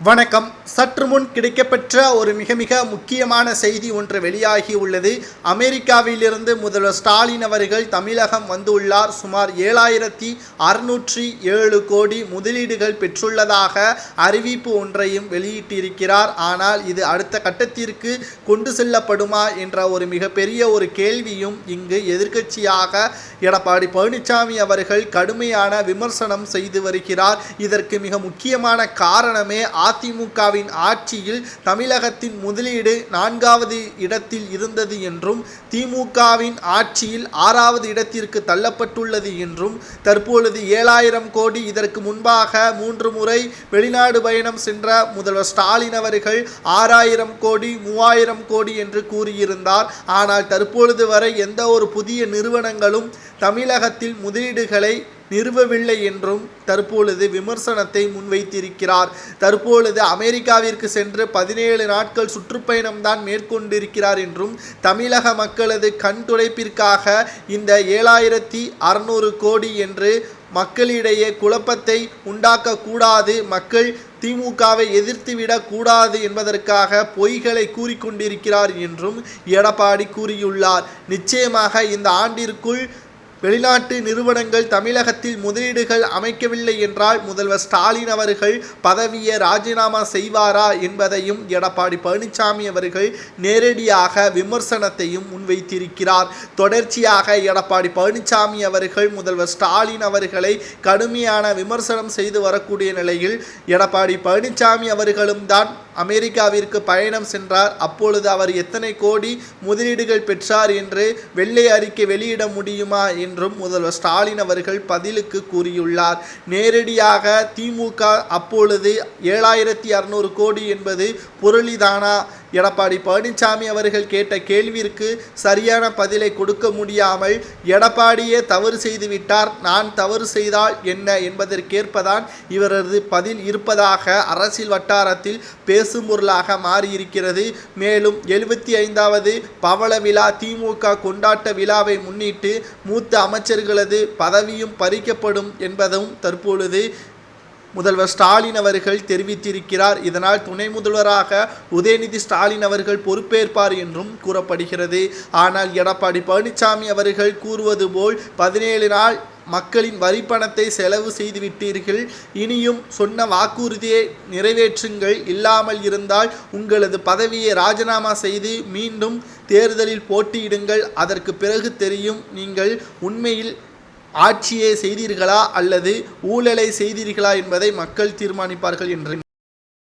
வணக்கம். சற்று முன் கிடைக்கப்பெற்ற ஒரு மிக மிக முக்கியமான செய்தி ஒன்று வெளியாகி உள்ளது. அமெரிக்காவிலிருந்து முதல்வர் ஸ்டாலின் அவர்கள் தமிழகம் வந்துள்ளார். சுமார் 7607 கோடி முதலீடுகள் பெற்றுள்ளதாக அறிவிப்பு ஒன்றையும் வெளியிட்டிருக்கிறார். ஆனால் இது அடுத்த கட்டத்திற்கு கொண்டு செல்லப்படுமா என்ற ஒரு மிகப்பெரிய ஒரு கேள்வியும் இங்கு எதிர்க்கட்சியாக எடப்பாடி பழனிசாமி அவர்கள் கடுமையான விமர்சனம் செய்து வருகிறார். இதற்கு மிக முக்கியமான காரணமே அதிமுகவின் ஆட்சியில் தமிழகத்தின் முதலீடு 4வது இடத்தில் இருந்தது என்றும் திமுகவின் ஆட்சியில் 6வது இடத்திற்கு தள்ளப்பட்டுள்ளது என்றும் தற்பொழுது 7000 கோடி, இதற்கு முன்பாக 3 முறை வெளிநாடு பயணம் சென்ற முதல்வர் ஸ்டாலின் அவர்கள் 6000 கோடி 3000 கோடி என்று கூறியிருந்தார். ஆனால் தற்பொழுது வரை எந்த ஒரு புதிய நிறுவனங்களும் தமிழகத்தில் முதலீடுகளை நிறுவவில்லை என்றும் தற்பொழுது விமர்சனத்தை முன்வைத்திருக்கிறார். தற்பொழுது அமெரிக்காவிற்கு சென்று 17 நாட்கள் சுற்றுப்பயணம்தான் மேற்கொண்டிருக்கிறார் என்றும் தமிழக மக்களது கண் துடைப்பிற்காக இந்த 7600 கோடி என்று மக்களிடையே குழப்பத்தை உண்டாக்கக்கூடாது, மக்கள் திமுகவை எதிர்த்துவிடக் கூடாது என்பதற்காக பொய்களை கூறிக்கொண்டிருக்கிறார் என்றும் எடப்பாடி கூறியுள்ளார். நிச்சயமாக இந்த ஆண்டிற்குள் வெளிநாட்டு நிறுவனங்கள் தமிழகத்தில் முதலீடுகள் அமைக்கவில்லை என்றால் முதல்வர் ஸ்டாலின் அவர்கள் பதவியை ராஜினாமா செய்வாரா என்பதையும் எடப்பாடி பழனிசாமி அவர்கள் நேரடியாக விமர்சனத்தையும் முன்வைத்திருக்கிறார். தொடர்ச்சியாக எடப்பாடி பழனிசாமி அவர்கள் முதல்வர் ஸ்டாலின் அவர்களை கடுமையான விமர்சனம் செய்து வரக்கூடிய நிலையில் எடப்பாடி பழனிசாமி அவர்களும் தான் அமெரிக்காவிற்கு பயணம் சென்றார். அப்பொழுது அவர் எத்தனை கோடி முதலீடுகள் பெற்றார் என்று வெள்ளை அறிக்கை வெளியிட முடியுமா என்றும் முதல்வர் ஸ்டாலின் அவர்கள் பதிலுக்கு கூறியுள்ளார். நேரடியாக திமுக அப்பொழுது 7600 கோடி என்பது புரளிதானா? எடப்பாடி பழனிசாமி அவர்கள் கேட்ட கேள்விற்கு சரியான பதிலை கொடுக்க முடியாமல் எடப்பாடியே தவறு செய்துவிட்டார், நான் தவறு செய்தால் என்ன என்பதற்கேற்பதான் இவரது பதில் இருப்பதாக அரசியல் வட்டாரத்தில் பேசும் பொருளாக மாறியிருக்கிறது. மேலும் 75வது பவள விழா திமுக கொண்டாட்ட விழாவை முன்னிட்டு மூத்த அமைச்சர்களது பதவியும் பறிக்கப்படும் என்பதும் தற்பொழுது முதல்வர் ஸ்டாலின் அவர்கள் தெரிவித்திருக்கிறார். இதனால் துணை முதல்வராக உதயநிதி ஸ்டாலின் அவர்கள் பொறுப்பேற்பார் என்றும் கூறப்படுகிறது. ஆனால் எடப்பாடி பழனிசாமி அவர்கள் கூறுவது போல் 17 நாள் மக்களின் வரிப்பணத்தை செலவு செய்துவிட்டீர்கள், இனியும் சொன்ன வாக்குறுதியை நிறைவேற்றுங்கள், இல்லாமல் இருந்தால் உங்களது பதவியை ராஜினாமா செய்து மீண்டும் தேர்தலில் போட்டியிடுங்கள், அதற்கு பிறகு தெரியும் நீங்கள் உண்மையில் ஆட்சியை செய்தீர்களா அல்லது ஊழலை செய்தீர்களா என்பதை மக்கள் தீர்மானிப்பார்கள் என்று